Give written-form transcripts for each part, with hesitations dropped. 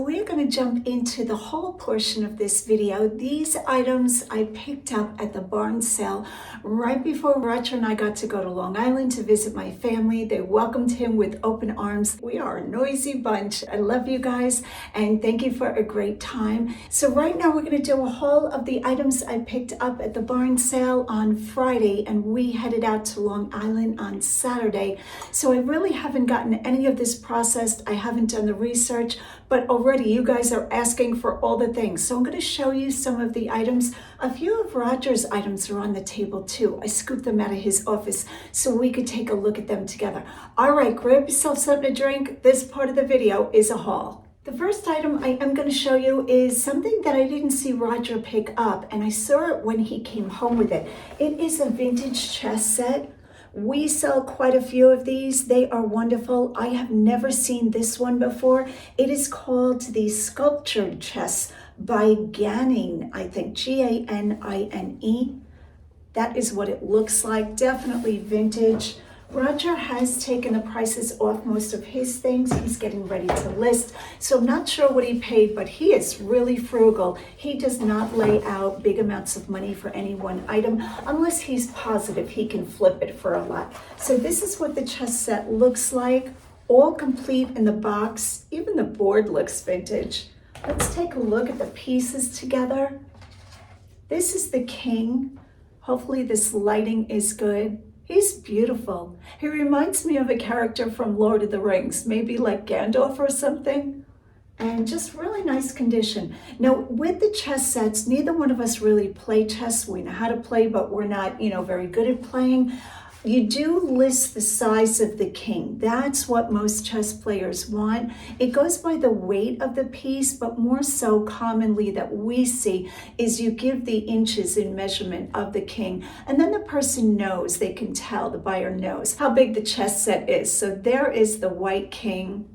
We're going to jump into the haul portion of this video. These items I picked up at the barn sale right before Roger and I got to go to Long Island to visit my family. They welcomed him with open arms. We are a noisy bunch. I love you guys and thank you for a great time. So right now we're going to do a haul of the items I picked up at the barn sale on Friday, and we headed out to Long Island on Saturday. So I really haven't gotten any of this processed. I haven't done the research, but already you guys are asking for all the things. So I'm going to show you some of the items. A few of Roger's items are on the table too. I scooped them out of his office so we could take a look at them together. All right, grab yourself something to drink. This part of the video is a haul. The first item I am going to show you is something that I didn't see Roger pick up, and I saw it when he came home with it. It is a vintage chess set. We sell quite a few of these. They are wonderful. I have never seen this one before. It is called the Sculptured Chess by Ganning, I think, G-A-N-I-N-E. That is what it looks like. Definitely vintage. Roger has taken the prices off most of his things. He's getting ready to list. So I'm not sure what he paid, but he is really frugal. He does not lay out big amounts of money for any one item unless he's positive he can flip it for a lot. So this is what the chess set looks like, all complete in the box. Even the board looks vintage. Let's take a look at the pieces together. This is the king. Hopefully this lighting is good. He's beautiful. He reminds me of a character from Lord of the Rings, maybe like Gandalf or something. And just really nice condition. Now, with the chess sets, neither one of us really play chess. We know how to play, but we're not, very good at playing. You do list the size of the king. That's what most chess players want. It goes by the weight of the piece, but more so commonly that we see is you give the inches in measurement of the king, and then the person knows, they can tell, the buyer knows how big the chess set is. So there is the white king.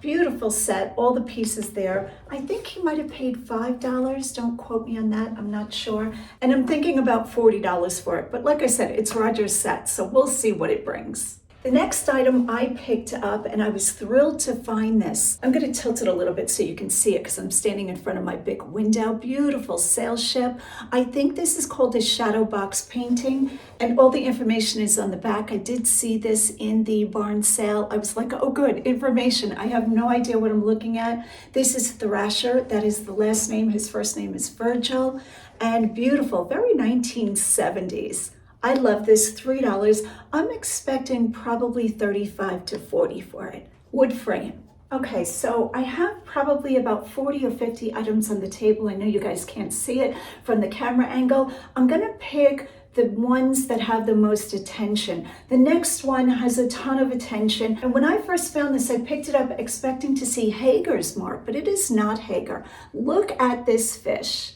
Beautiful set, all the pieces there. I think he might have paid $5. Don't quote me on that, I'm not sure. And I'm thinking about $40 for it. But like I said, it's Roger's set, so we'll see what it brings. The next item I picked up, and I was thrilled to find this. I'm going to tilt it a little bit so you can see it because I'm standing in front of my big window. Beautiful sail ship. I think this is called a shadow box painting, and all the information is on the back. I did see this in the barn sale. I was like, oh good, information. I have no idea what I'm looking at. This is Thrasher. That is the last name. His first name is Virgil. And beautiful, very 1970s. I love this, $3. I'm expecting probably $35 to $40 for it. Wood frame. Okay, so I have probably about 40 or 50 items on the table. I know you guys can't see it from the camera angle. I'm gonna pick the ones that have the most attention. The next one has a ton of attention. And when I first found this, I picked it up expecting to see Hager's mark, but it is not Hager. Look at this fish.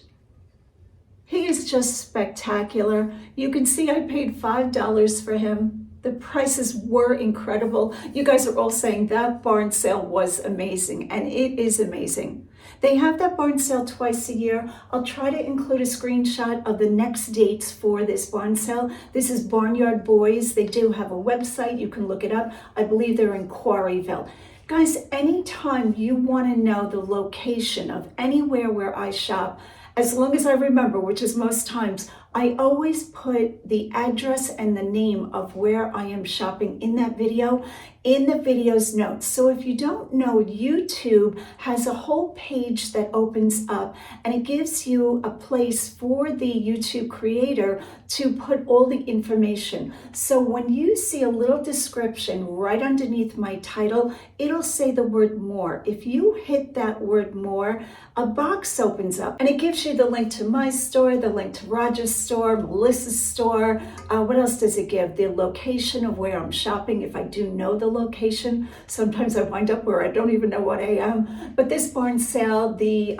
He is just spectacular. You can see I paid $5 for him. The prices were incredible. You guys are all saying that barn sale was amazing, and it is amazing. They have that barn sale twice a year. I'll try to include a screenshot of the next dates for this barn sale. This is Barnyard Boys. They do have a website. You can look it up. I believe they're in Quarryville. Guys, anytime you want to know the location of anywhere where I shop, as long as I remember, which is most times, I always put the address and the name of where I am shopping in that video in the video's notes. So if you don't know, YouTube has a whole page that opens up and it gives you a place for the YouTube creator to put all the information. So when you see a little description right underneath my title, it'll say the word more. If you hit that word more, a box opens up and it gives you the link to my store, the link to Roger's store, Melissa's store. What else does it give? The location of where I'm shopping, if I do know the location. Sometimes I wind up where I don't even know what I am. But this barn sale, the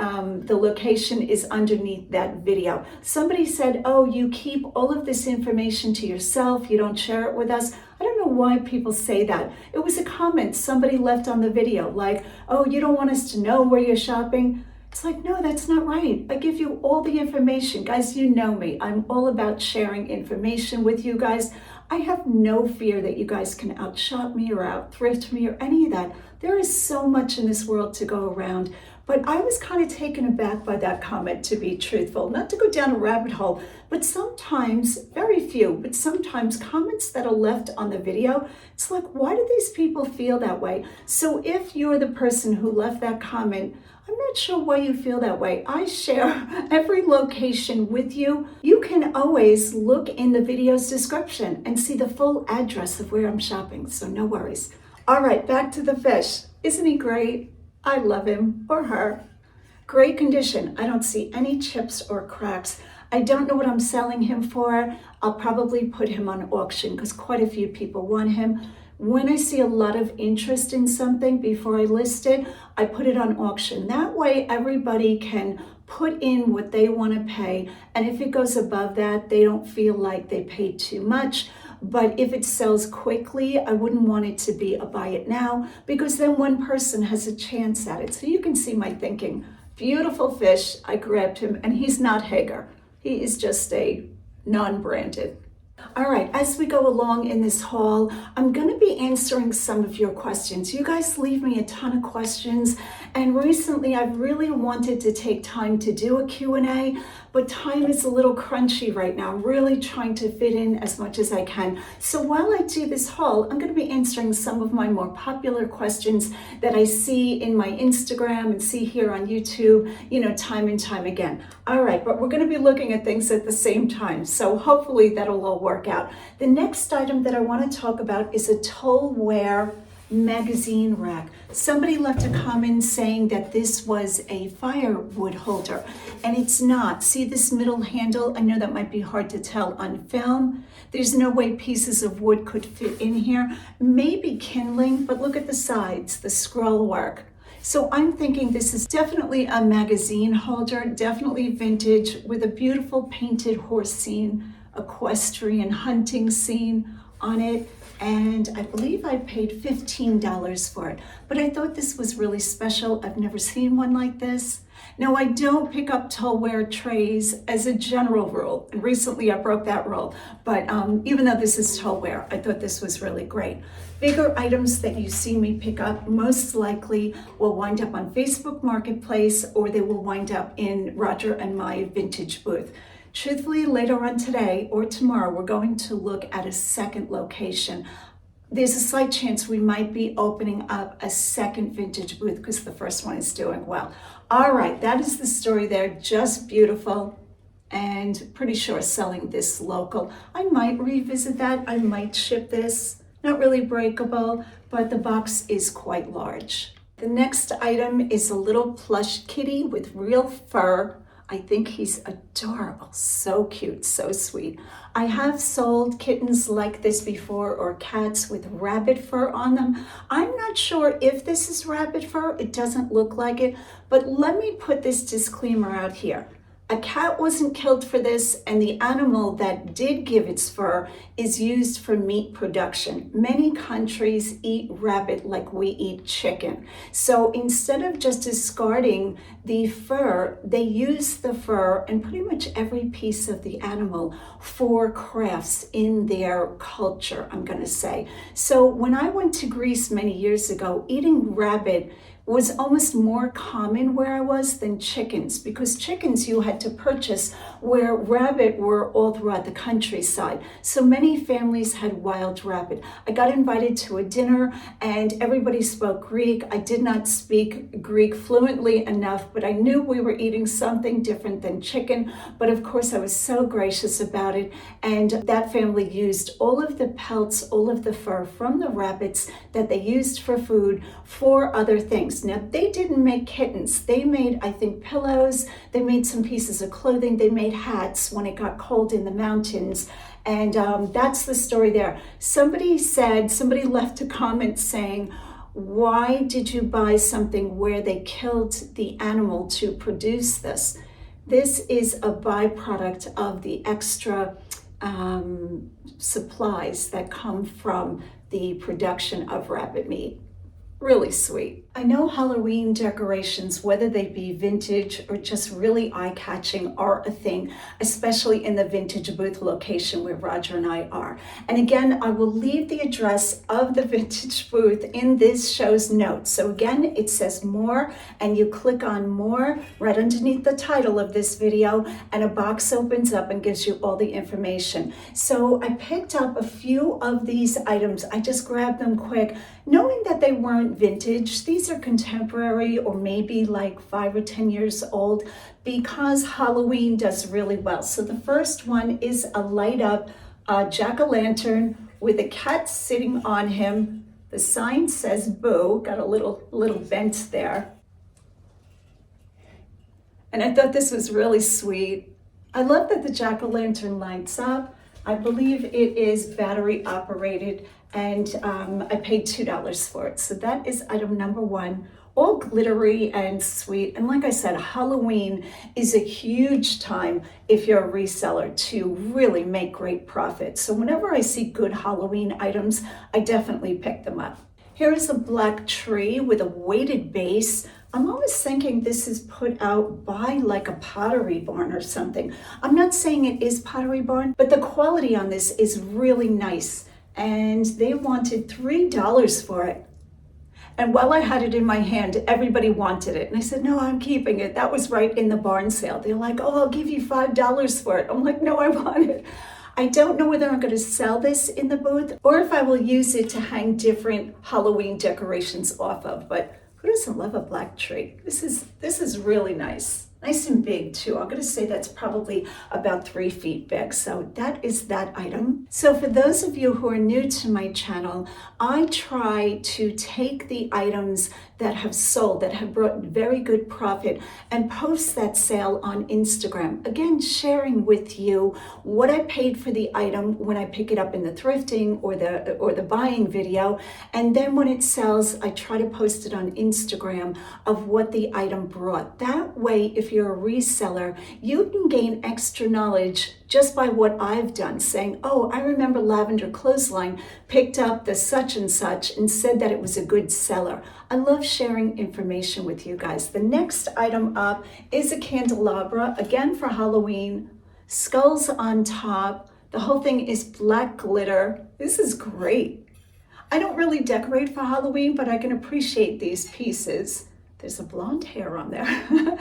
location is underneath that video. Somebody said, oh, you keep all of this information to yourself, you don't share it with us. I don't know why people say that. It was a comment somebody left on the video, like, oh, you don't want us to know where you're shopping? It's like, no, that's not right. I give you all the information. Guys, you know me. I'm all about sharing information with you guys. I have no fear that you guys can outshop me or out thrift me or any of that. There is so much in this world to go around. But I was kind of taken aback by that comment, to be truthful. Not to go down a rabbit hole, but sometimes, very few, but sometimes comments that are left on the video, it's like, why do these people feel that way? So if you're the person who left that comment, I'm not sure why you feel that way. I share every location with you. You can always look in the video's description and see the full address of where I'm shopping, so no worries. All right, back to the fish. Isn't he great? I love him, or her. Great condition. I don't see any chips or cracks. I don't know what I'm selling him for. I'll probably put him on auction because quite a few people want him. When I see a lot of interest in something before I list it, I put it on auction. That way everybody can put in what they want to pay. And if it goes above that, they don't feel like they paid too much. But if it sells quickly, I wouldn't want it to be a buy it now, because then one person has a chance at it. So you can see my thinking. Beautiful fish. I grabbed him, and he's not Hager. He is just a non-branded. All right, as we go along in this haul, I'm going to be answering some of your questions. You guys leave me a ton of questions, and recently I've really wanted to take time to do a Q&A, but time is a little crunchy right now. I'm really trying to fit in as much as I can. So while I do this haul, I'm going to be answering some of my more popular questions that I see in my Instagram and see here on YouTube, time and time again. All right, but we're going to be looking at things at the same time, so hopefully that'll all work out. The next item that I want to talk about is a towelware magazine rack. Somebody left a comment saying that this was a firewood holder, and it's not. See this middle handle? I know that might be hard to tell on film. There's no way pieces of wood could fit in here. Maybe kindling, but look at the sides, the scroll work. So I'm thinking this is definitely a magazine holder, definitely vintage, with a beautiful painted horse scene, equestrian hunting scene on it. And I believe I paid $15 for it. But I thought this was really special. I've never seen one like this. Now, I don't pick up towelware trays as a general rule. And recently I broke that rule. But even though this is towelware, I thought this was really great. Bigger items that you see me pick up most likely will wind up on Facebook Marketplace, or they will wind up in Roger and my vintage booth. Truthfully, later on today or tomorrow, we're going to look at a second location. There's a slight chance we might be opening up a second vintage booth because the first one is doing well. All right, that is the story there. Just beautiful, and pretty sure selling this local. I might revisit that. I might ship this. Not really breakable, but the box is quite large. The next item is a little plush kitty with real fur. I think he's adorable, so cute, so sweet. I have sold kittens like this before, or cats with rabbit fur on them. I'm not sure if this is rabbit fur. It doesn't look like it, but let me put this disclaimer out here. A cat wasn't killed for this, and the animal that did give its fur is used for meat production. Many countries eat rabbit like we eat chicken. So instead of just discarding the fur, they use the fur and pretty much every piece of the animal for crafts in their culture, I'm going to say. So when I went to Greece many years ago, eating rabbit was almost more common where I was than chickens, because chickens you had to purchase, where rabbit were all throughout the countryside. So many families had wild rabbit. I got invited to a dinner and everybody spoke Greek. I did not speak Greek fluently enough, but I knew we were eating something different than chicken. But of course I was so gracious about it, and that family used all of the pelts, all of the fur from the rabbits that they used for food for other things. Now, they didn't make kittens. They made, I think, pillows. They made some pieces of clothing. They made hats when it got cold in the mountains. And that's the story there. Somebody left a comment saying, why did you buy something where they killed the animal to produce this? This is a byproduct of the extra supplies that come from the production of rabbit meat. Really sweet. I know Halloween decorations, whether they be vintage or just really eye-catching, are a thing, especially in the vintage booth location where Roger and I are. And again, I will leave the address of the vintage booth in this show's notes. So again, it says more, and you click on more right underneath the title of this video, and a box opens up and gives you all the information. So I picked up a few of these items. I just grabbed them quick, knowing that they weren't vintage. These are contemporary, or maybe like 5 or 10 years old, because Halloween does really well. So the first one is a light up jack-o'-lantern with a cat sitting on him. The sign says boo, got a little bent there. And I thought this was really sweet. I love that the jack-o'-lantern lights up. I believe it is battery operated, and I paid $2 for it. So that is item number one, all glittery and sweet. And like I said, Halloween is a huge time if you're a reseller to really make great profit. So whenever I see good Halloween items, I definitely pick them up. Here is a black tree with a weighted base. I'm always thinking this is put out by like a Pottery Barn or something. I'm not saying it is Pottery Barn, but the quality on this is really nice. And they wanted $3 for it. And while I had it in my hand, everybody wanted it. And I said, no, I'm keeping it. That was right in the barn sale. They're like, oh, I'll give you $5 for it. I'm like, no, I want it. I don't know whether I'm going to sell this in the booth or if I will use it to hang different Halloween decorations off of. But who doesn't love a black tree? This is really nice. Nice and big too. I'm gonna say that's probably about 3 feet big. So that is that item. So for those of you who are new to my channel, I try to take the items that have sold, that have brought very good profit, and post that sale on Instagram. Again, sharing with you what I paid for the item when I pick it up in the thrifting or the buying video. And then when it sells, I try to post it on Instagram of what the item brought. That way, if you're a reseller, you can gain extra knowledge just by what I've done, saying, oh, I remember Lavenderclothesline picked up the such and such and said that it was a good seller. I love sharing information with you guys. The next item up is a candelabra, again for Halloween, skulls on top. The whole thing is black glitter. This is great. I don't really decorate for Halloween, but I can appreciate these pieces. There's a blonde hair on there.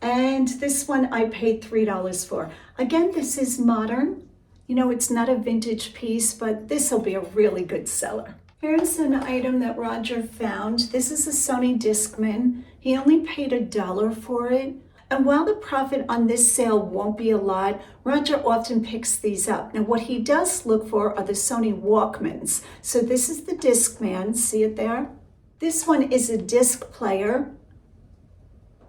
And this one I paid $3 for. Again, this is modern. You know, it's not a vintage piece, but this will be a really good seller. Here's an item that Roger found. This is a Sony Discman. He only paid $1 for it. And while the profit on this sale won't be a lot, Roger often picks these up. Now, what he does look for are the Sony Walkmans. So this is the Discman, see it there? This one is a disc player,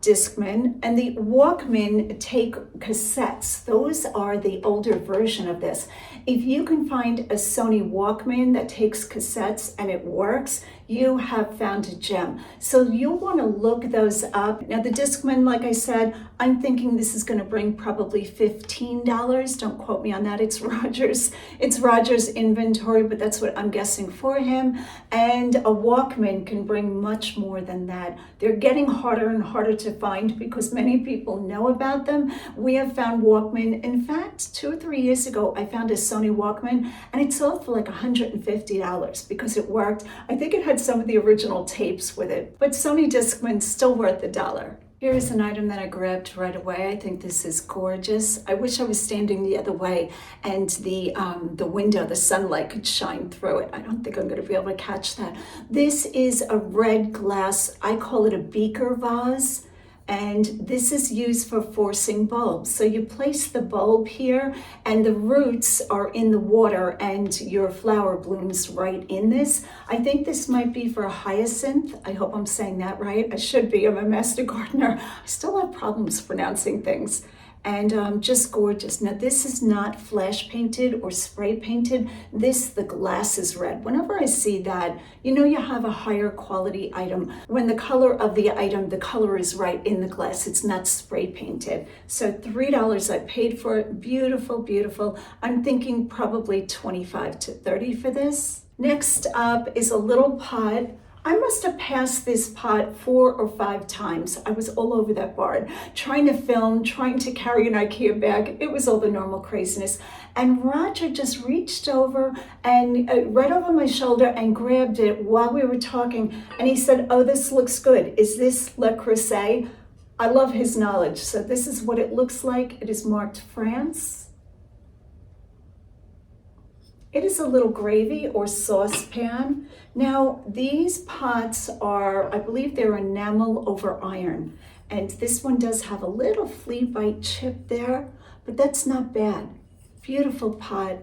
Discman, and the Walkman take cassettes. Those are the older version of this. If you can find a Sony Walkman that takes cassettes and it works, you have found a gem. So you'll want to look those up. Now the Discman, like I said, I'm thinking this is going to bring probably $15. Don't quote me on that. It's Roger's inventory, but that's what I'm guessing for him. And a Walkman can bring much more than that. They're getting harder and harder to find because many people know about them. We have found Walkman. In fact, 2 or 3 years ago, I found a Sony Walkman and it sold for like $150 because it worked. I think it had some of the original tapes with it, but Sony Discman's still worth $1. Here is an item that I grabbed right away. I think this is gorgeous. I wish I was standing the other way and the window, the sunlight could shine through it. I don't think I'm going to be able to catch that. This is a red glass, I call it a beaker vase. And this is used for forcing bulbs. So you place the bulb here and the roots are in the water and your flower blooms right in this. I think this might be for a hyacinth. I hope I'm saying that right. I should be. I'm a master gardener. I still have problems pronouncing things. And just gorgeous. Now this is not flash painted or spray painted. The glass is red. Whenever I see that, you know you have a higher quality item. When the color of the item, the color is right in the glass. It's not spray painted. So $3 I paid for it. Beautiful, beautiful. I'm thinking probably $25 to $30 for this. Next up is a little pot. I must have passed this pot 4 or 5 times. I was all over that barn, trying to film, trying to carry an IKEA bag. It was all the normal craziness. And Roger just reached over and right over my shoulder and grabbed it while we were talking. And he said, "Oh, this looks good. Is this Le Creuset?" I love his knowledge. So this is what it looks like. It is marked France. It is a little gravy or saucepan. Now, these pots are, I believe they're enamel over iron. And this one does have a little flea bite chip there, but that's not bad. Beautiful pot.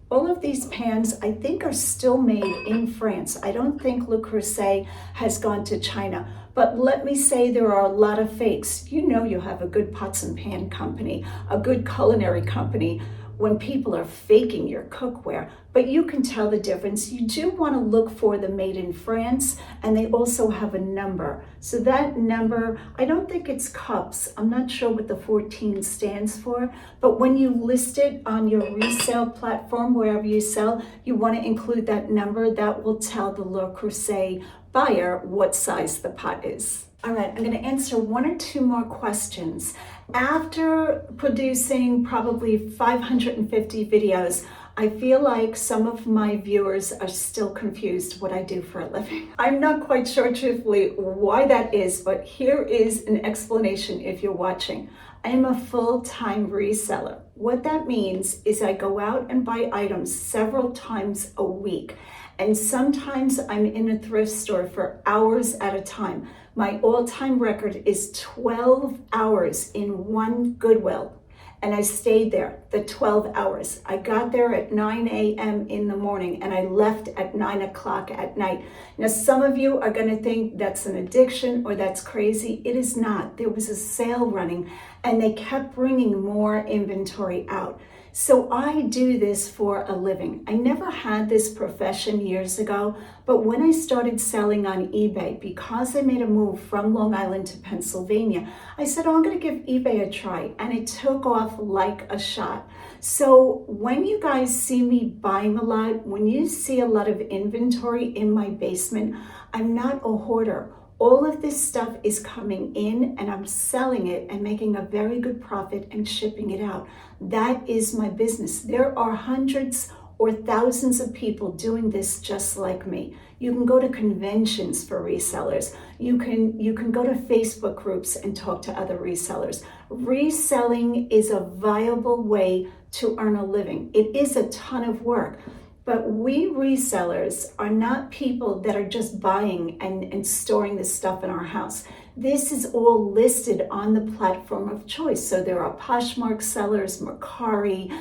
All of these pans, I think, are still made in France. I don't think Le Creuset has gone to China. But let me say there are a lot of fakes. You know you have a good pots and pan company, a good culinary company, when people are faking your cookware, but you can tell the difference. You do want to look for the made in France, and they also have a number. So that number, I don't think it's cups. I'm not sure what the 14 stands for, but when you list it on your resale platform, wherever you sell, you want to include that number. That will tell the Le Creuset buyer what size the pot is. All right, I'm going to answer 1 or 2 more questions. After producing probably 550 videos, I feel like some of my viewers are still confused what I do for a living. I'm not quite sure, truthfully, why that is, but here is an explanation if you're watching. I am a full-time reseller. What that means is I go out and buy items several times a week, and sometimes I'm in a thrift store for hours at a time. My all-time record is 12 hours in one Goodwill, and I stayed there the 12 hours. I got there at 9 a.m. in the morning, and I left at 9 o'clock at night. Now, some of you are going to think that's an addiction or that's crazy. It is not. There was a sale running, and they kept bringing more inventory out. So I do this for a living. I never had this profession years ago, but when I started selling on eBay, because I made a move from Long Island to Pennsylvania, I said, oh, I'm gonna give eBay a try, and it took off like a shot. So when you guys see me buying a lot, when you see a lot of inventory in my basement, I'm not a hoarder. All of this stuff is coming in and I'm selling it and making a very good profit and shipping it out. That is my business. There are hundreds or thousands of people doing this just like me. You can go to conventions for resellers. You can go to Facebook groups and talk to other resellers. Reselling is a viable way to earn a living. It is a ton of work. But we resellers are not people that are just buying and storing this stuff in our house. This is all listed on the platform of choice. So there are Poshmark sellers, Mercari,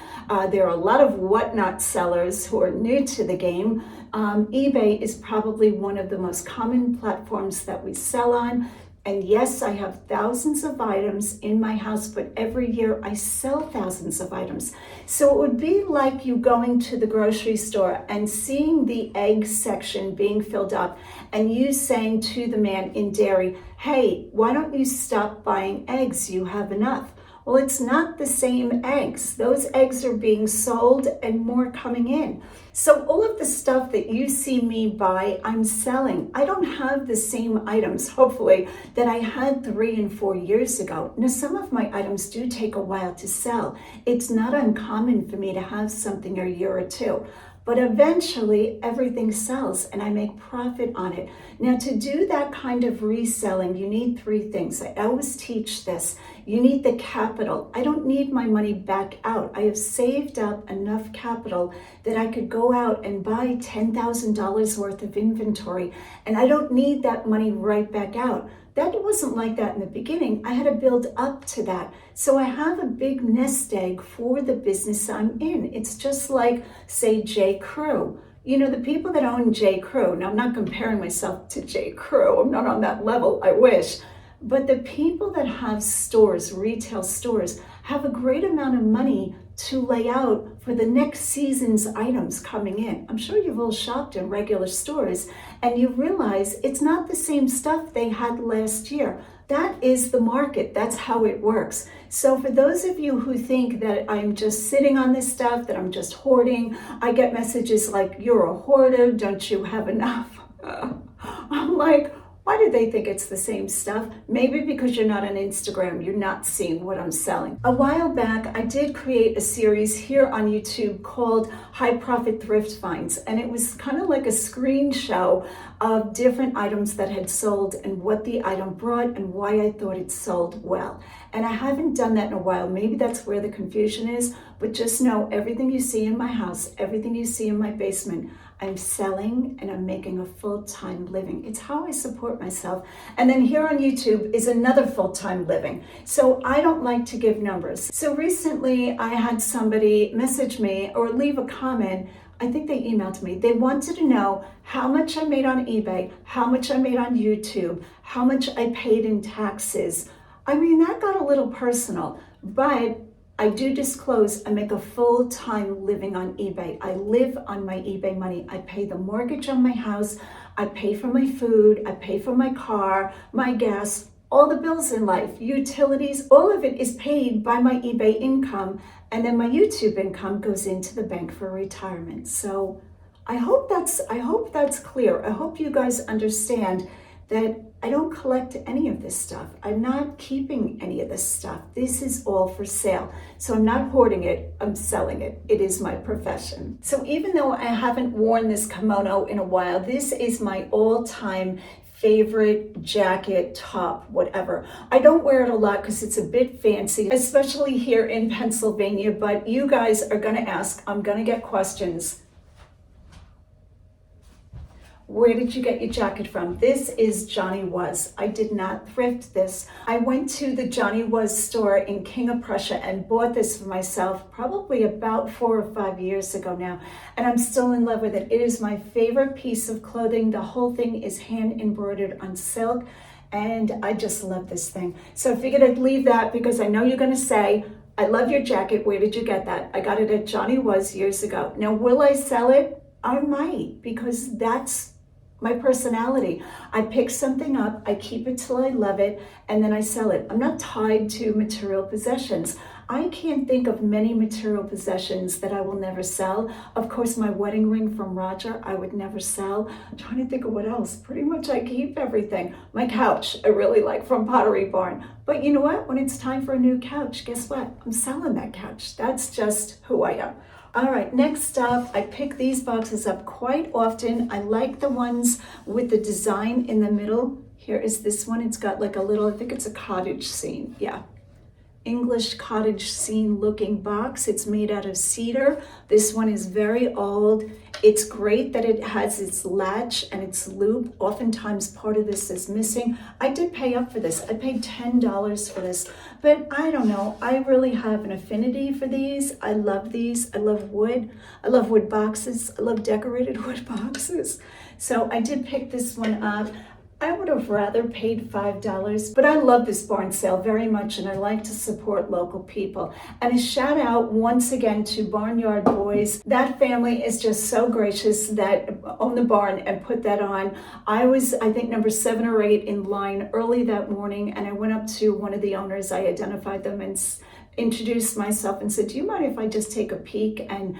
there are a lot of whatnot sellers who are new to the game. eBay is probably one of the most common platforms that we sell on. And yes, I have thousands of items in my house, but every year I sell thousands of items. So it would be like you going to the grocery store and seeing the egg section being filled up and you saying to the man in dairy, hey, why don't you stop buying eggs? You have enough. Well, it's not the same eggs. Those eggs are being sold and more coming in. So all of the stuff that you see me buy, I'm selling. I don't have the same items, hopefully, that I had 3 and 4 years ago. Now, some of my items do take a while to sell. It's not uncommon for me to have something a year or 2. But eventually everything sells and I make profit on it. Now, to do that kind of reselling, you need 3 things. I always teach this. You need the capital. I don't need my money back out. I have saved up enough capital that I could go out and buy $10,000 worth of inventory, and I don't need that money right back out. That wasn't like that in the beginning. I had to build up to that. So I have a big nest egg for the business I'm in. It's just like, say, J. Crew. You know, the people that own J. Crew, now I'm not comparing myself to J. Crew, I'm not on that level, I wish. But the people that have stores, retail stores, have a great amount of money to lay out for the next season's items coming in. I'm sure you've all shopped in regular stores and you realize it's not the same stuff they had last year. That is the market. That's how it works. So for those of you who think that I'm just sitting on this stuff, that I'm just hoarding, I get messages like, you're a hoarder, don't you have enough? I'm like, why do they think it's the same stuff? Maybe because you're not on Instagram, you're not seeing what I'm selling. A while back, I did create a series here on YouTube called High Profit Thrift Finds, and it was kind of like a screen show of different items that had sold and what the item brought and why I thought it sold well. And I haven't done that in a while. Maybe that's where the confusion is, but just know everything you see in my house, everything you see in my basement, I'm selling and I'm making a full-time living. It's how I support myself. And then here on YouTube is another full-time living. So I don't like to give numbers. So recently I had somebody message me or leave a comment. I think they emailed me. They wanted to know how much I made on eBay, how much I made on YouTube, how much I paid in taxes. I mean, that got a little personal, but I do disclose I make a full-time living on eBay. I live on my eBay money. I pay the mortgage on my house. I pay for my food. I pay for my car, my gas, all the bills in life, utilities, all of it is paid by my eBay income. And then my YouTube income goes into the bank for retirement. So I hope that's clear. I hope you guys understand that I don't collect any of this stuff. I'm not keeping any of this stuff. This is all for sale. So I'm not hoarding it, I'm selling it. It is my profession. So even though I haven't worn this kimono in a while, this is my all-time favorite jacket, top, whatever. I don't wear it a lot because it's a bit fancy, especially here in Pennsylvania, but you guys are gonna ask, I'm gonna get questions. Where did you get your jacket from? This is Johnny Was. I did not thrift this. I went to the Johnny Was store in King of Prussia and bought this for myself probably about 4 or 5 years ago now. And I'm still in love with it. It is my favorite piece of clothing. The whole thing is hand embroidered on silk. And I just love this thing. So I figured I'd leave that because I know you're gonna say, I love your jacket. Where did you get that? I got it at Johnny Was years ago. Now, will I sell it? I might, because that's my personality. I pick something up, I keep it till I love it, and then I sell it. I'm not tied to material possessions. I can't think of many material possessions that I will never sell. Of course, my wedding ring from Roger, I would never sell. I'm trying to think of what else. Pretty much I keep everything. My couch, I really like from Pottery Barn. But you know what? When it's time for a new couch, guess what? I'm selling that couch. That's just who I am. All right, next up, I pick these boxes up quite often. I like the ones with the design in the middle. Here is this one. It's got like a little, I think it's a cottage scene. Yeah. English cottage scene looking box. It's made out of cedar. This one is very old. It's great that it has its latch and its loop. Oftentimes part of this is missing. I did pay up for this. I paid $10 for this, but I don't know. I really have an affinity for these. I love these. I love wood. I love wood boxes. I love decorated wood boxes. So I did pick this one up. I would have rather paid $5, but I love this barn sale very much, and I like to support local people. And a shout out once again to Barnyard Boys. That family is just so gracious that own the barn and put that on. I was, I think, number 7 or 8 in line early that morning, and I went up to one of the owners. I identified them and introduced myself and said, do you mind if I just take a peek and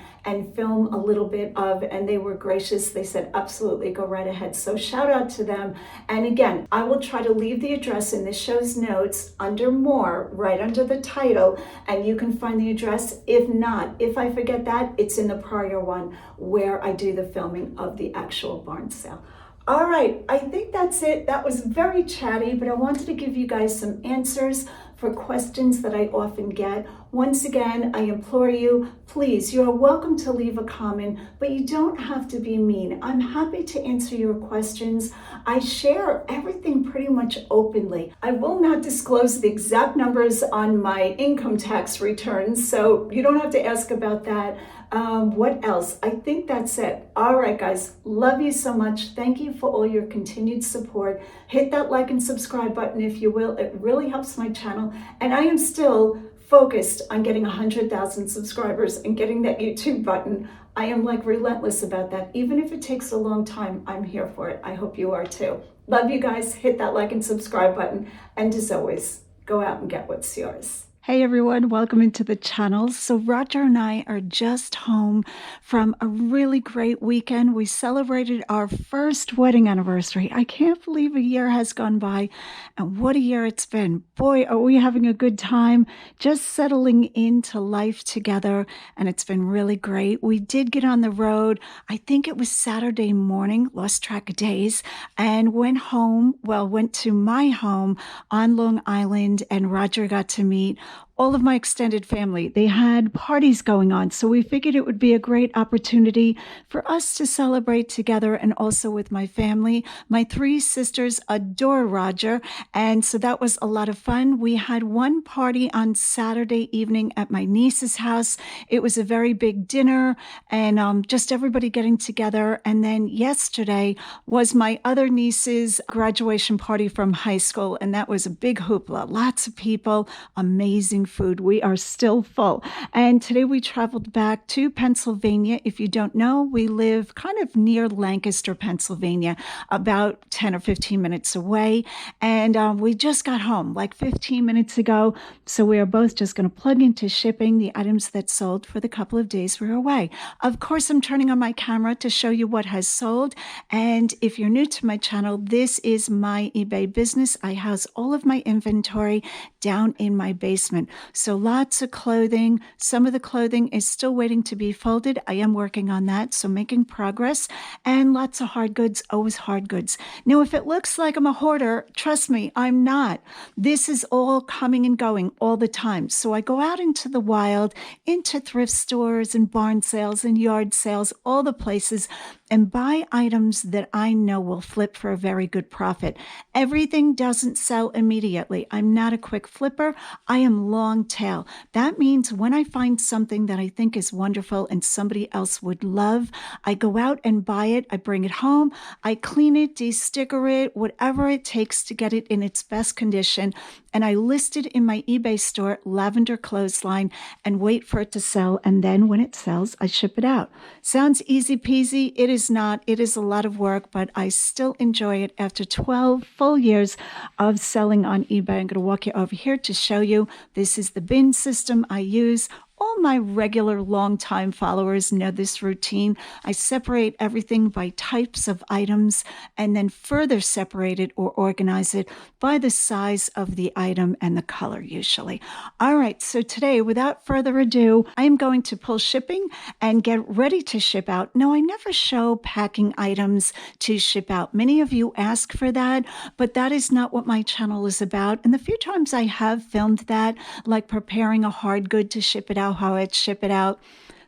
film a little bit of, and they were gracious. They said, absolutely, go right ahead. So shout out to them. And again, I will try to leave the address in this show's notes under more, right under the title, and you can find the address. If not, if I forget that, it's in the prior one where I do the filming of the actual barn sale. All right, I think that's it. That was very chatty, but I wanted to give you guys some answers for questions that I often get. Once again, I implore you, please, you're welcome to leave a comment, but you don't have to be mean. I'm happy to answer your questions. I share everything pretty much openly. I will not disclose the exact numbers on my income tax returns, so you don't have to ask about that. What else? I think that's it. All right, guys, love you so much. Thank you for all your continued support. Hit that like and subscribe button if you will. It really helps my channel. And I am still focused on getting 100,000 subscribers and getting that YouTube button. I am like relentless about that. Even if it takes a long time, I'm here for it. I hope you are too. Love you guys. Hit that like and subscribe button. And as always, go out and get what's yours. Hey everyone, welcome into the channel. So Roger and I are just home from a really great weekend. We celebrated our first wedding anniversary. I can't believe a year has gone by, and what a year it's been. Boy, are we having a good time just settling into life together, and it's been really great. We did get on the road. I think it was Saturday morning, lost track of days, and went to my home on Long Island, and Roger got to meet all of my extended family. They had parties going on, so we figured it would be a great opportunity for us to celebrate together and also with my family. My three sisters adore Roger, and so that was a lot of fun. We had one party on Saturday evening at my niece's house. It was a very big dinner and just everybody getting together. And then yesterday was my other niece's graduation party from high school, and that was a big hoopla. Lots of people, amazing food. We are still full. And today we traveled back to Pennsylvania. If you don't know, we live kind of near Lancaster, Pennsylvania, about 10 or 15 minutes away. And we just got home like 15 minutes ago. So we are both just going to plug into shipping the items that sold for the couple of days we were away. Of course, I'm turning on my camera to show you what has sold. And if you're new to my channel, this is my eBay business. I house all of my inventory down in my basement. So lots of clothing. Some of the clothing is still waiting to be folded. I am working on that, so making progress. And lots of hard goods, always hard goods. Now, if it looks like I'm a hoarder, trust me, I'm not. This is all coming and going all the time. So I go out into the wild, into thrift stores and barn sales and yard sales, all the places, and buy items that I know will flip for a very good profit. Everything doesn't sell immediately. I'm not a quick flipper. I am long tail. That means when I find something that I think is wonderful and somebody else would love, I go out and buy it. I bring it home. I clean it, de-sticker it, whatever it takes to get it in its best condition. And I list it in my eBay store, Lavenderclothesline, and wait for it to sell. And then when it sells, I ship it out. Sounds easy peasy. It is not. It is a lot of work, but I still enjoy it after 12 full years of selling on eBay. I'm going to walk you over here to show you. This is the bin system I use. All my regular long-time followers know this routine. I separate everything by types of items and then further separate it or organize it by the size of the item and the color usually. All right, so today, without further ado, I'm going to pull shipping and get ready to ship out. Now, I never show packing items to ship out. Many of you ask for that, but that is not what my channel is about. And the few times I have filmed that, like preparing a hard good to ship it out, how I'd ship it out,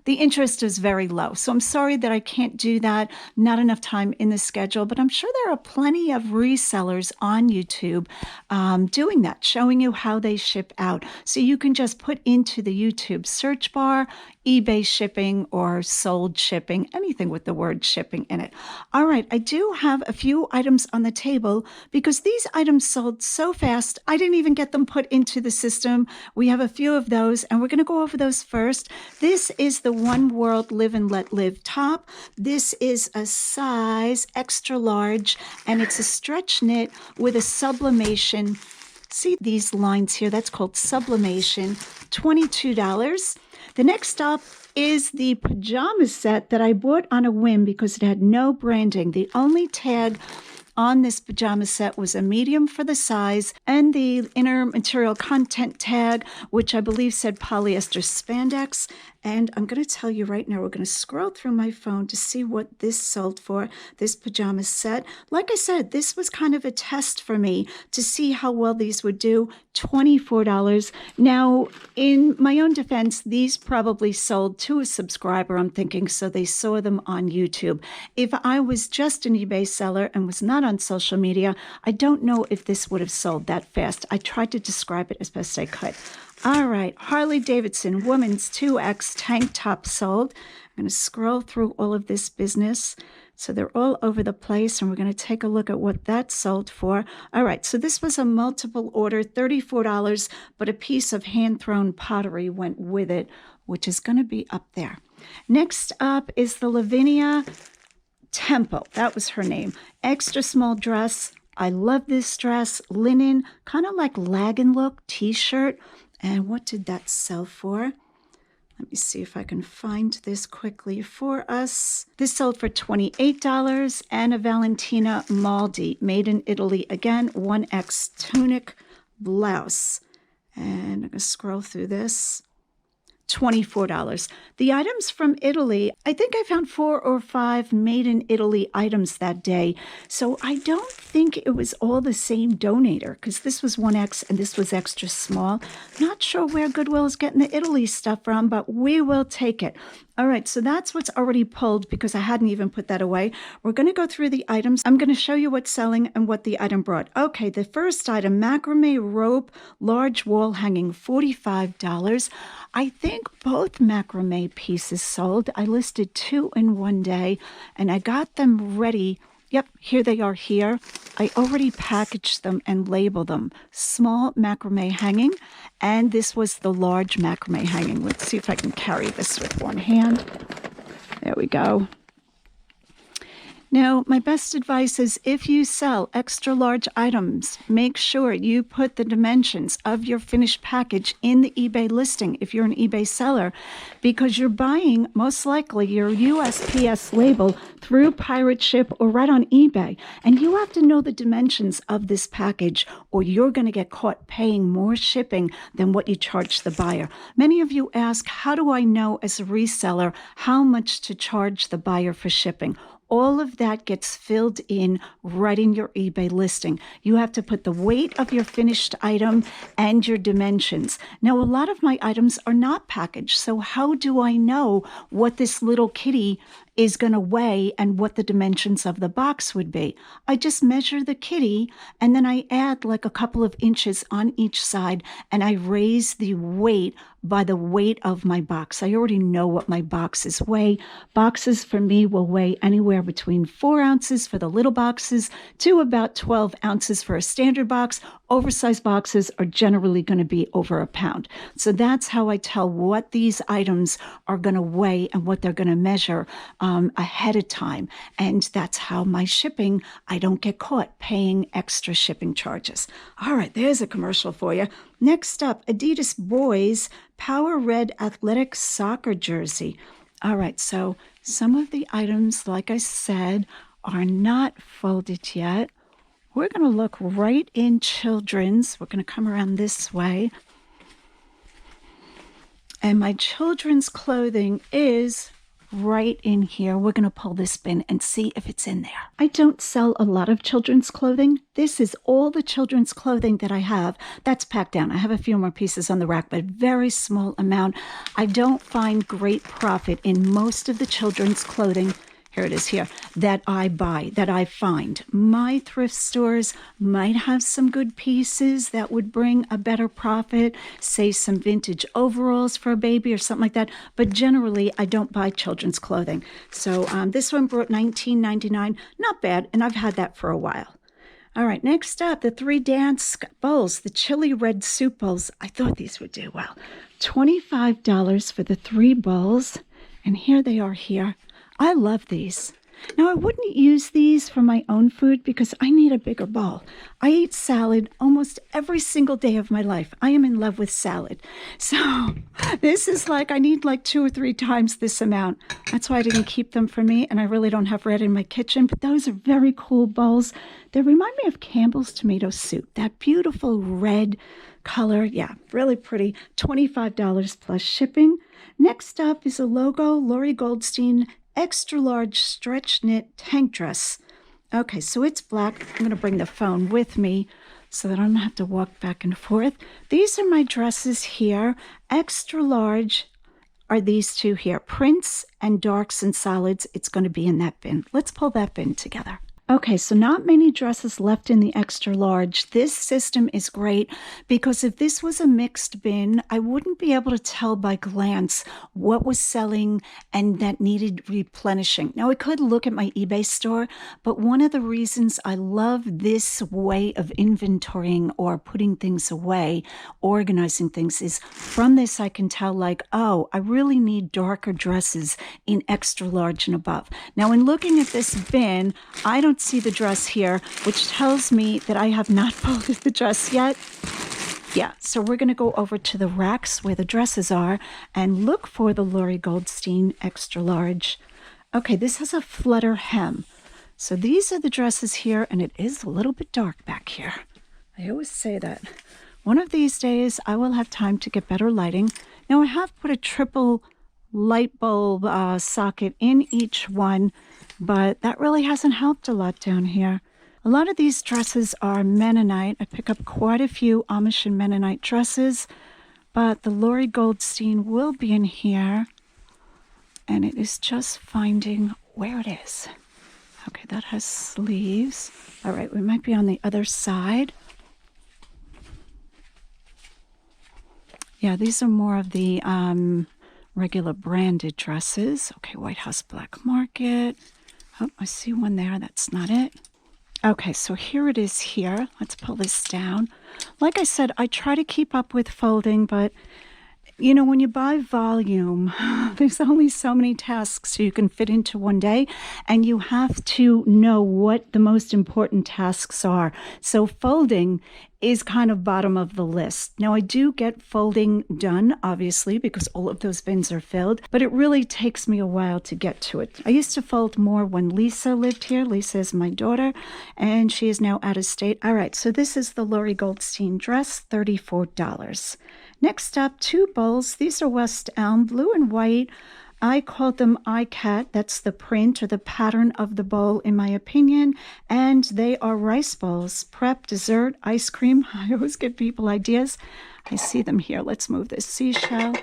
the interest is very low. So I'm sorry that I can't do that. Not enough time in the schedule, but I'm sure there are plenty of resellers on YouTube doing that, showing you how they ship out. So you can just put into the YouTube search bar, eBay shipping or sold shipping, anything with the word shipping in it. All right, I do have a few items on the table because these items sold so fast, I didn't even get them put into the system. We have a few of those, and we're going to go over those first. This is the One World Live and Let Live top. This is a size extra large, and it's a stretch knit with a sublimation. See these lines here? That's called sublimation, $22. The next up is the pajama set that I bought on a whim because it had no branding. The only tag on this pajama set was a medium for the size and the inner material content tag, which I believe said polyester spandex. And I'm going to tell you right now, we're going to scroll through my phone to see what this sold for, this pajama set. Like I said, this was kind of a test for me to see how well these would do. $24. Now, in my own defense, these probably sold to a subscriber, I'm thinking, so they saw them on YouTube. If I was just an eBay seller and was not on social media, I don't know if this would have sold that fast. I tried to describe it as best I could. All right, Harley Davidson Woman's 2X tank top sold. I'm going to scroll through all of this business. So they're all over the place, and we're going to take a look at what that sold for. All right, so this was a multiple order, $34, but a piece of hand-thrown pottery went with it, which is going to be up there. Next up is the Lavinia Temple. That was her name. Extra small dress. I love this dress. Linen, kind of like lagging look, t-shirt. And what did that sell for? Let me see if I can find this quickly for us. This sold for $28, and a Valentina Maldi, made in Italy. Again, 1X tunic blouse. And I'm going to scroll through this. $24. The items from Italy, I think I found 4 or 5 made in Italy items that day. So I don't think it was all the same donator, because this was 1X and this was extra small. Not sure where Goodwill is getting the Italy stuff from, but we will take it. All right, so that's what's already pulled because I hadn't even put that away. We're going to go through the items. I'm going to show you what's selling and what the item brought. Okay, the first item, macrame rope, large wall hanging, $45. I think both macrame pieces sold. I listed 2 in one day, and I got them ready. Yep, here they are here. I already packaged them and labeled them. Small macrame hanging, and this was the large macrame hanging. Let's see if I can carry this with one hand. There we go. Now, my best advice is if you sell extra large items, make sure you put the dimensions of your finished package in the eBay listing if you're an eBay seller, because you're buying, most likely, your USPS label through pirate ship or right on eBay. And you have to know the dimensions of this package, or you're going to get caught paying more shipping than what you charge the buyer. Many of you ask, how do I know as a reseller how much to charge the buyer for shipping? All of that gets filled in right in your eBay listing. You have to put the weight of your finished item and your dimensions. Now, a lot of my items are not packaged, so how do I know what this little kitty is going to weigh and what the dimensions of the box would be? I just measure the kitty, and then I add like a couple of inches on each side, and I raise the weight by the weight of my box. I already know what my boxes weigh. Boxes for me will weigh anywhere between 4 ounces for the little boxes to about 12 ounces for a standard box. Oversized boxes are generally going to be over a pound. So that's how I tell what these items are going to weigh and what they're going to measure ahead of time. And that's how my shipping, I don't get caught paying extra shipping charges. All right, there's a commercial for you. Next up, Adidas Boys Power Red Athletic Soccer Jersey. All right, so some of the items, like I said, are not folded yet. We're going to look right in children's. We're going to come around this way. And my children's clothing is right in here. We're going to pull this bin and see if it's in there. I don't sell a lot of children's clothing. This is all the children's clothing that I have. That's packed down. I have a few more pieces on the rack, but very small amount. I don't find great profit in most of the children's clothing. Here it is here, that I buy, that I find. My thrift stores might have some good pieces that would bring a better profit, say some vintage overalls for a baby or something like that, but generally I don't buy children's clothing. So this one brought $19.99, not bad, and I've had that for a while. All right, next up, the 3 dance bowls, the chili red soup bowls. I thought these would do well. $25 for the 3 bowls, and here they are here. I love these. Now, I wouldn't use these for my own food because I need a bigger bowl. I eat salad almost every single day of my life. I am in love with salad. So this is like, I need like 2 or 3 times this amount. That's why I didn't keep them for me, and I really don't have red in my kitchen, but those are very cool bowls. They remind me of Campbell's tomato soup, that beautiful red color. Yeah, really pretty. $25 plus shipping. Next up is a logo, Lori Goldstein extra large stretch knit tank dress. Okay, so it's black. I'm going to bring the phone with me so that I don't have to walk back and forth. These are my dresses here. Extra large are these 2 here. Prints and darks and solids. It's going to be in that bin. Let's pull that bin together. Okay, so not many dresses left in the extra large. This system is great because if this was a mixed bin, I wouldn't be able to tell by glance what was selling and that needed replenishing. Now, I could look at my eBay store, but one of the reasons I love this way of inventorying or putting things away, organizing things, is from this I can tell like, oh, I really need darker dresses in extra large and above. Now, in looking at this bin, I don't see the dress here, which tells me that I have not folded the dress yet Yeah, so we're going to go over to the racks where the dresses are and look for the Lori Goldstein extra large. Okay, this has a flutter hem. So these are the dresses here, and it is a little bit dark back here. I always say that. One of these days, I will have time to get better lighting. Now, I have put a triple light bulb socket in each one, but that really hasn't helped a lot down here. A lot of these dresses are Mennonite. I pick up quite a few Amish and Mennonite dresses, but the Lori Goldstein will be in here, and it is just finding where it is. Okay, that has sleeves. All right, we might be on the other side. Yeah, these are more of the regular branded dresses. Okay, White House Black Market. Oh, I see one there. That's not it. Okay, so here it is here. Let's pull this down. Like I said, I try to keep up with folding, but you know, when you buy volume, there's only so many tasks you can fit into one day, and you have to know what the most important tasks are. So folding is kind of bottom of the list. Now, I do get folding done, obviously, because all of those bins are filled, but it really takes me a while to get to it. I used to fold more when Lisa lived here. Lisa is my daughter, and she is now out of state. All right, so this is the Lori Goldstein dress, $34. Next up, two bowls. These are West Elm, blue and white. I call them iCat. That's the print or the pattern of the bowl, in my opinion. And they are rice bowls, prep, dessert, ice cream. I always give people ideas. I see them here. Let's move this seashell.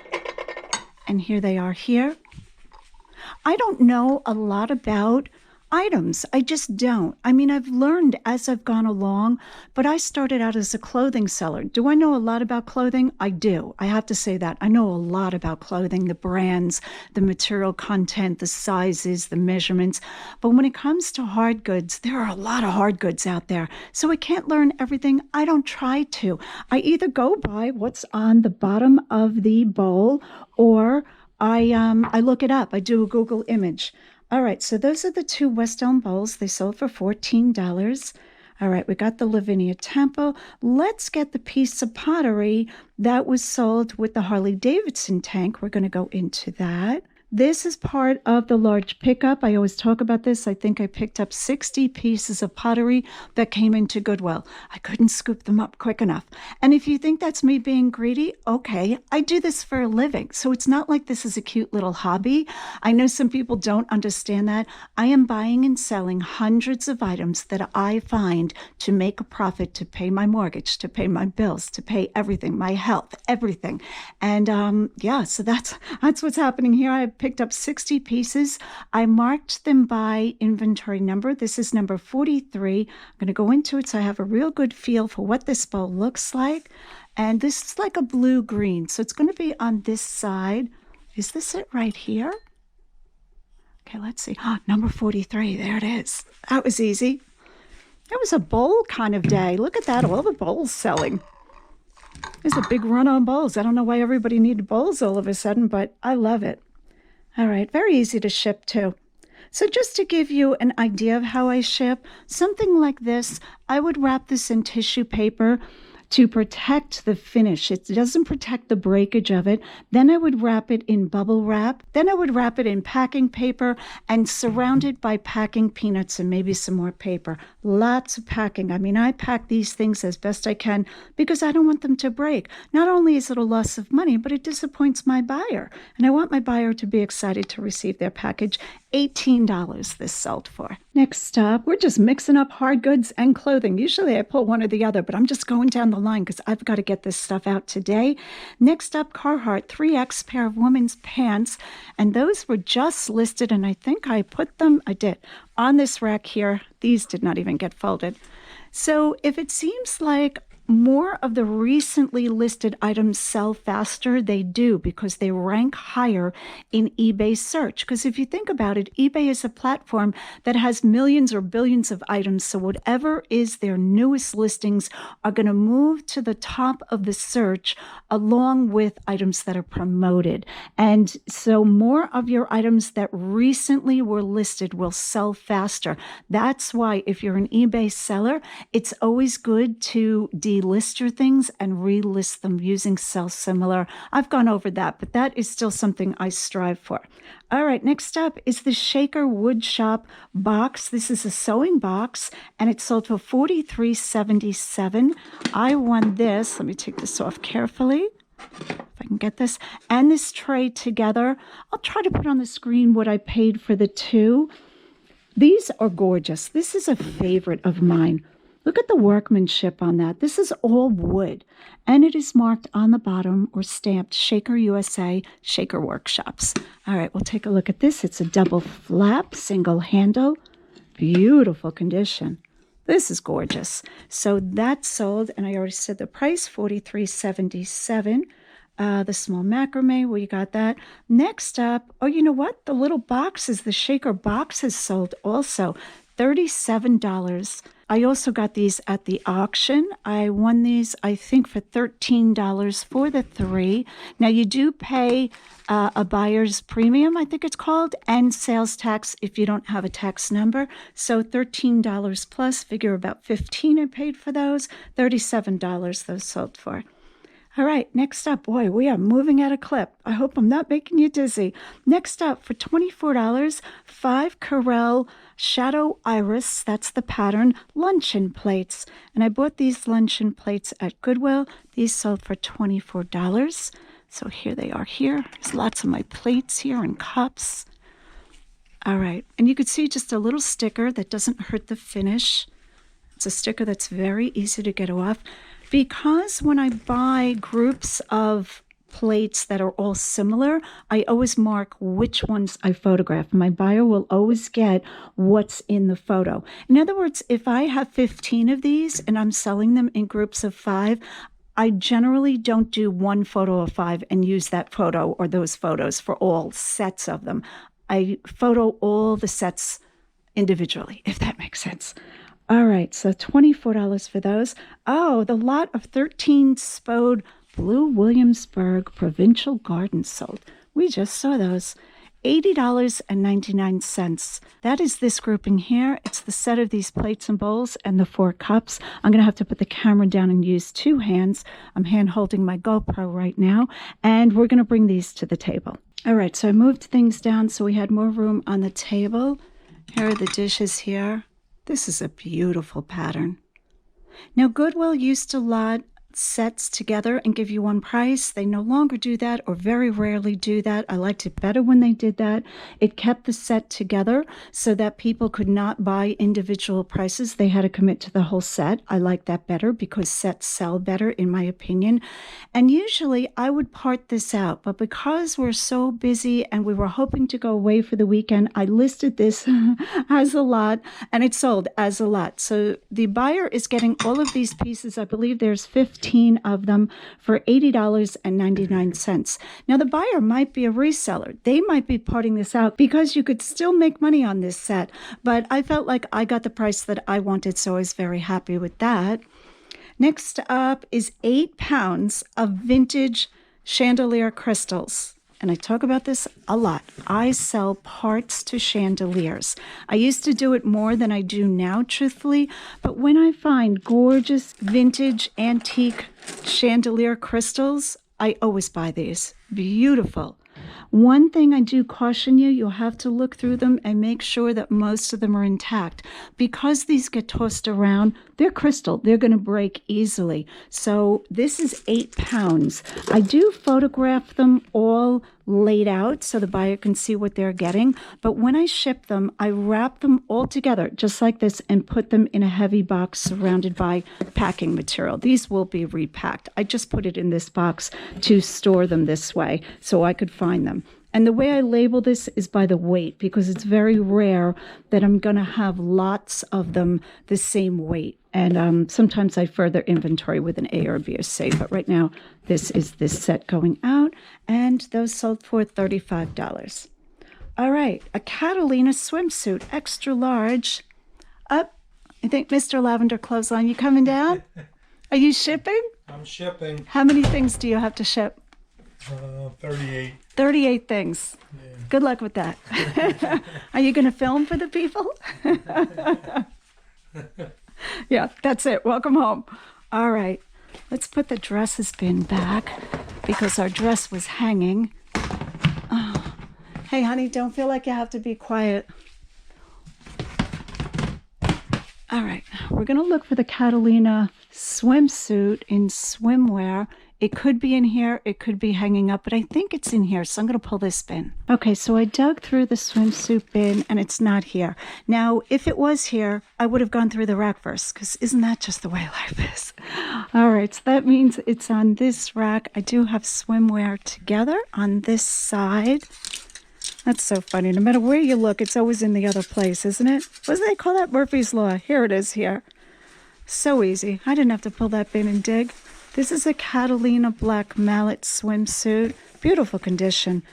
And here they are here. I don't know a lot about items. I just don't. I mean, I've learned as I've gone along, but I started out as a clothing seller. Do I know a lot about clothing? I do. I have to say that. I know a lot about clothing, the brands, the material content, the sizes, the measurements. But when it comes to hard goods, there are a lot of hard goods out there. So I can't learn everything. I don't try to. I either go by what's on the bottom of the bowl, or I look it up. I do a Google image. All right, so those are the two West Elm bowls. They sold for $14. All right, we got the Lavinia Temple. Let's get the piece of pottery that was sold with the Harley Davidson tank. We're going to go into that. This is part of the large pickup. I always talk about this. I think I picked up 60 pieces of pottery that came into Goodwill. I couldn't scoop them up quick enough. And if you think that's me being greedy, okay, I do this for a living. So it's not like this is a cute little hobby. I know some people don't understand that. I am buying and selling hundreds of items that I find to make a profit, to pay my mortgage, to pay my bills, to pay everything, my health, everything. And yeah, so that's what's happening here. I picked up 60 pieces. I marked them by inventory number. This is number 43. I'm going to go into it so I have a real good feel for what this bowl looks like. And this is like a blue-green, so it's going to be on this side. Is this it right here? Okay, let's see. Number 43, there it is. That was easy. It was a bowl kind of day. Look at that, all the bowls selling. There's a big run on bowls. I don't know why everybody needed bowls all of a sudden, but I love it. All right, very easy to ship too. So just to give you an idea of how I ship, something like this, I would wrap this in tissue paper to protect the finish. It doesn't protect the breakage of it. Then I would wrap it in bubble wrap. Then I would wrap it in packing paper and surround it by packing peanuts and maybe some more paper. Lots of packing. I mean, I pack these things as best I can because I don't want them to break. Not only is it a loss of money, but it disappoints my buyer. And I want my buyer to be excited to receive their package. $18 this sold for. Next up, we're just mixing up hard goods and clothing. Usually I pull one or the other, but I'm just going down the line because I've got to get this stuff out today. Next up, Carhartt 3X pair of women's pants, and those were just listed, and I think I put them, I did, on this rack here. These did not even get folded. So if it seems like more of the recently listed items sell faster, they do, because they rank higher in eBay search. Because if you think about it, eBay is a platform that has millions or billions of items. So whatever is their newest listings are going to move to the top of the search along with items that are promoted. And so more of your items that recently were listed will sell faster. That's why if you're an eBay seller, it's always good to deal delist your things and relist them using Sell Similar. I've gone over that, but that is still something I strive for. All right, next up is the Shaker Woodshop box. This is a sewing box, and it sold for $43.77. I won this. Let me take this off carefully, if I can get this, and this tray together. I'll try to put on the screen what I paid for the two. These are gorgeous. This is a favorite of mine. Look at the workmanship on that. This is all wood, and it is marked on the bottom or stamped Shaker USA, Shaker Workshops. All right, we'll take a look at this. It's a double flap, single handle, beautiful condition. This is gorgeous. So that sold, and I already said the price, $43.77. The small macrame, well, you got that. Next up, oh, you know what? The little boxes, the Shaker boxes sold also, $37. I also got these at the auction. I won these, I think, for $13 for the three. Now, you do pay a buyer's premium, I think it's called, and sales tax if you don't have a tax number. So $13 plus, figure about $15 I paid for those. $37 those sold for. All right, next up, boy, we are moving at a clip. I hope I'm not making you dizzy. Next up, for $24, 5 Corel Shadow Iris, that's the pattern, luncheon plates. And I bought these luncheon plates at Goodwill. These sold for $24. So here they are here. There's lots of my plates here and cups. All right, and you could see just a little sticker that doesn't hurt the finish. It's a sticker that's very easy to get off. Because when I buy groups of plates that are all similar, I always mark which ones I photograph. My buyer will always get what's in the photo. In other words, if I have 15 of these and I'm selling them in groups of 5, I generally don't do one photo of 5 and use that photo or those photos for all sets of them. I photo all the sets individually, if that makes sense. All right, so $24 for those. Oh, the lot of 13 Spode Blue Williamsburg Provincial Gardens sold. We just saw those. $80.99. That is this grouping here. It's the set of these plates and bowls and the 4 cups. I'm going to have to put the camera down and use 2 hands. I'm hand holding my GoPro right now, and we're going to bring these to the table. All right, so I moved things down so we had more room on the table. Here are the dishes here. This is a beautiful pattern. Now, Goodwill used to lot sets together and give you one price. They no longer do that, or very rarely do that. I liked it better when they did that. It kept the set together so that people could not buy individual prices. They had to commit to the whole set. I like that better because sets sell better, in my opinion. And usually I would part this out, but because we're so busy and we were hoping to go away for the weekend, I listed this as a lot, and it sold as a lot. So the buyer is getting all of these pieces. I believe there's 15 of them for $80.99. Now, the buyer might be a reseller. They might be parting this out because you could still make money on this set, but I felt like I got the price that I wanted, so I was very happy with that. Next up is 8 pounds of vintage chandelier crystals. And I talk about this a lot. I sell parts to chandeliers. I used to do it more than I do now, truthfully. But when I find gorgeous, vintage, antique chandelier crystals, I always buy these. Beautiful. One thing I do caution you, you'll have to look through them and make sure that most of them are intact. Because these get tossed around, they're crystal. They're going to break easily. So this is 8 pounds. I do photograph them all laid out so the buyer can see what they're getting. But when I ship them, I wrap them all together just like this and put them in a heavy box surrounded by packing material. These will be repacked. I just put it in this box to store them this way so I could find them. And the way I label this is by the weight, because it's very rare that I'm going to have lots of them the same weight. And sometimes I further inventory with an A or B or C. But right now, this is this set going out. And those sold for $35. All right, a Catalina swimsuit, extra large. Up, I think Mr. Lavenderclothesline, you coming down? Are you shipping? I'm shipping. How many things do you have to ship? 38. 38 things. Yeah. Good luck with that. Are you going to film for the people? Yeah, that's it. Welcome home. All right, let's put the dresses bin back because our dress was hanging. Oh. Hey, honey, don't feel like you have to be quiet. All right, we're going to look for the Catalina swimsuit in swimwear. It could be in here, it could be hanging up, but I think it's in here, so I'm going to pull this bin. Okay, so I dug through the swimsuit bin, and it's not here. Now, if it was here, I would have gone through the rack first, because isn't that just the way life is? All right, so that means it's on this rack. I do have swimwear together on this side. That's so funny. No matter where you look, it's always in the other place, isn't it? What do they call that? Murphy's Law. Here it is here. So easy. I didn't have to pull that bin and dig. This is a Catalina black mallet swimsuit. Beautiful condition.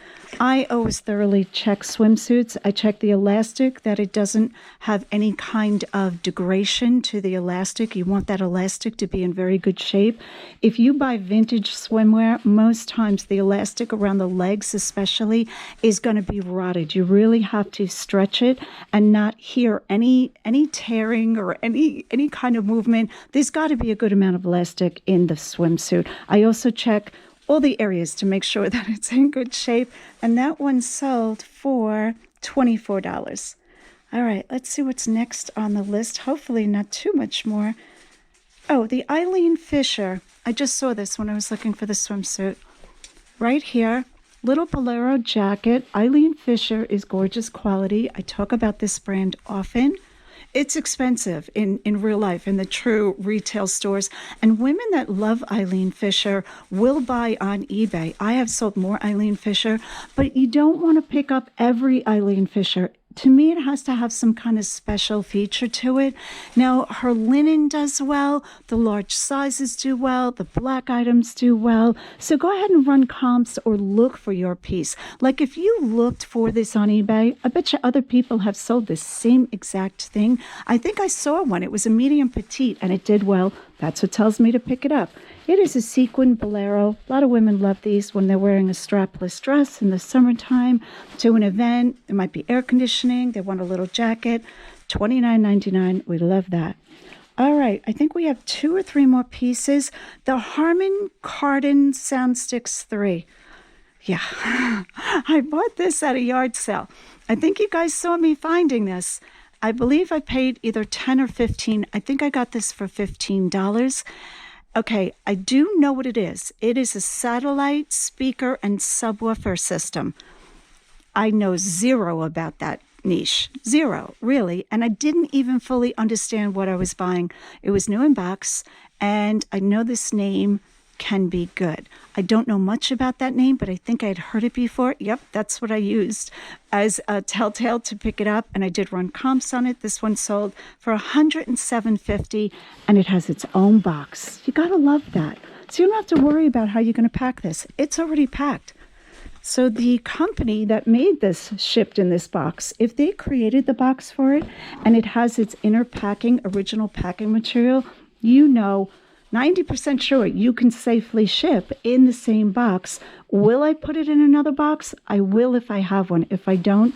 I always thoroughly check swimsuits. I check the elastic, that it doesn't have any kind of degradation to the elastic. You want that elastic to be in very good shape. If you buy vintage swimwear, most times the elastic around the legs especially is going to be rotted. You really have to stretch it and not hear any tearing or any kind of movement. There's got to be a good amount of elastic in the swimsuit. I also check all the areas to make sure that it's in good shape. And that one sold for $24. All right, let's see what's next on the list. Hopefully not too much more. Oh, the Eileen Fisher. I just saw this when I was looking for the swimsuit. Right here, little bolero jacket. Eileen Fisher is gorgeous quality. I talk about this brand often. It's expensive in real life, in the true retail stores. And women that love Eileen Fisher will buy on eBay. I have sold more Eileen Fisher, but you don't want to pick up every Eileen Fisher. To me, it has to have some kind of special feature to it. Now, her linen does well. The large sizes do well. The black items do well. So go ahead and run comps or look for your piece. Like if you looked for this on eBay, I bet you other people have sold this same exact thing. I think I saw one. It was a medium petite and it did well. That's what tells me to pick it up. It is a sequin bolero. A lot of women love these when they're wearing a strapless dress in the summertime to an event. It might be air conditioning. They want a little jacket. $29.99. We love that. All right. I think we have 2 or 3 more pieces. The Harman Kardon Soundsticks 3. Yeah. I bought this at a yard sale. I think you guys saw me finding this. I believe I paid either $10 or $15. I think I got this for $15. Okay, I do know what it is. It is a satellite speaker and subwoofer system. I know zero about that niche. Zero, really. And I didn't even fully understand what I was buying. It was new in box, and I know this name can be good. I don't know much about that name, but I think I had heard it before. Yep, that's what I used as a telltale to pick it up, and I did run comps on it. This one sold for $107.50, and it has its own box. You gotta love that. So you don't have to worry about how you're gonna pack this. It's already packed. So the company that made this shipped in this box. If they created the box for it, and it has its inner packing, original packing material, you know 90% sure you can safely ship in the same box. Will I put it in another box? I will if I have one. If I don't,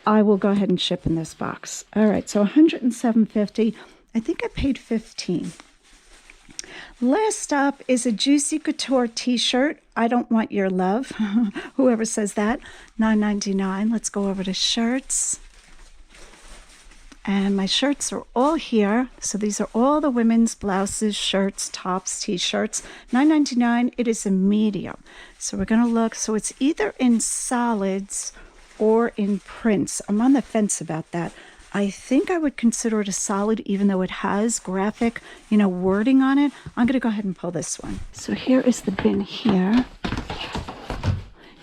I will go ahead and ship in this box. All right, so $107.50. I think I paid $15. Last up is a Juicy Couture t-shirt. I don't want your love. Whoever says that. $9.99. Let's go over to shirts. And my shirts are all here. So these are all the women's blouses, shirts, tops, t-shirts. $9.99. It is a medium. So we're going to look. So it's either in solids or in prints. I'm on the fence about that. I think I would consider it a solid, even though it has graphic, wording on it. I'm going to go ahead and pull this one. So here is the bin here.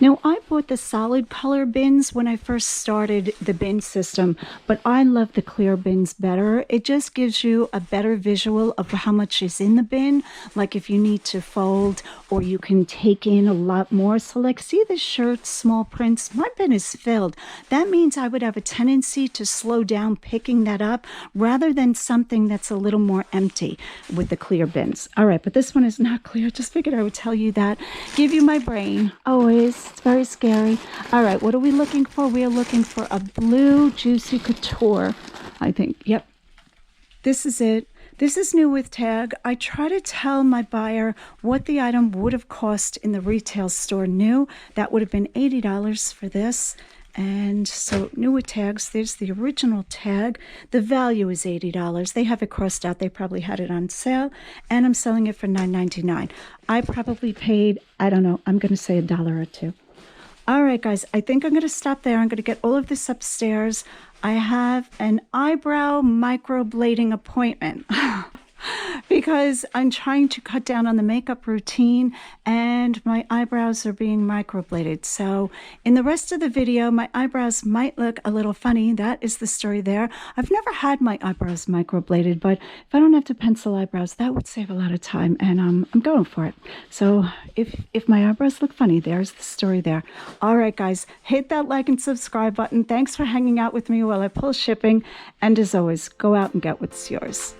Now, I bought the solid color bins when I first started the bin system, but I love the clear bins better. It just gives you a better visual of how much is in the bin, like if you need to fold or you can take in a lot more. So like, see the shirts, small prints, my bin is filled. That means I would have a tendency to slow down picking that up rather than something that's a little more empty with the clear bins. All right, but this one is not clear. Just figured I would tell you that. Give you my brain. Always. It's very scary. All right, what are we looking for? We are looking for a blue Juicy Couture, I think. Yep. This is it. This is new with tag. I try to tell my buyer what the item would have cost in the retail store new. That would have been $80 for this. And so new with tags, there's the original tag. The value is $80. They have it crossed out. They probably had it on sale. And I'm selling it for $9.99. I probably paid, I don't know, I'm going to say $1 or $2. All right, guys, I think I'm going to stop there. I'm going to get all of this upstairs. I have an eyebrow microblading appointment because I'm trying to cut down on the makeup routine and my eyebrows are being microbladed. So in the rest of the video, my eyebrows might look a little funny. That is the story there. I've never had my eyebrows microbladed, but if I don't have to pencil eyebrows, that would save a lot of time, and I'm going for it. So if my eyebrows look funny, there's the story there. All right, guys, hit that like and subscribe button. Thanks for hanging out with me while I pull shipping. And as always, go out and get what's yours.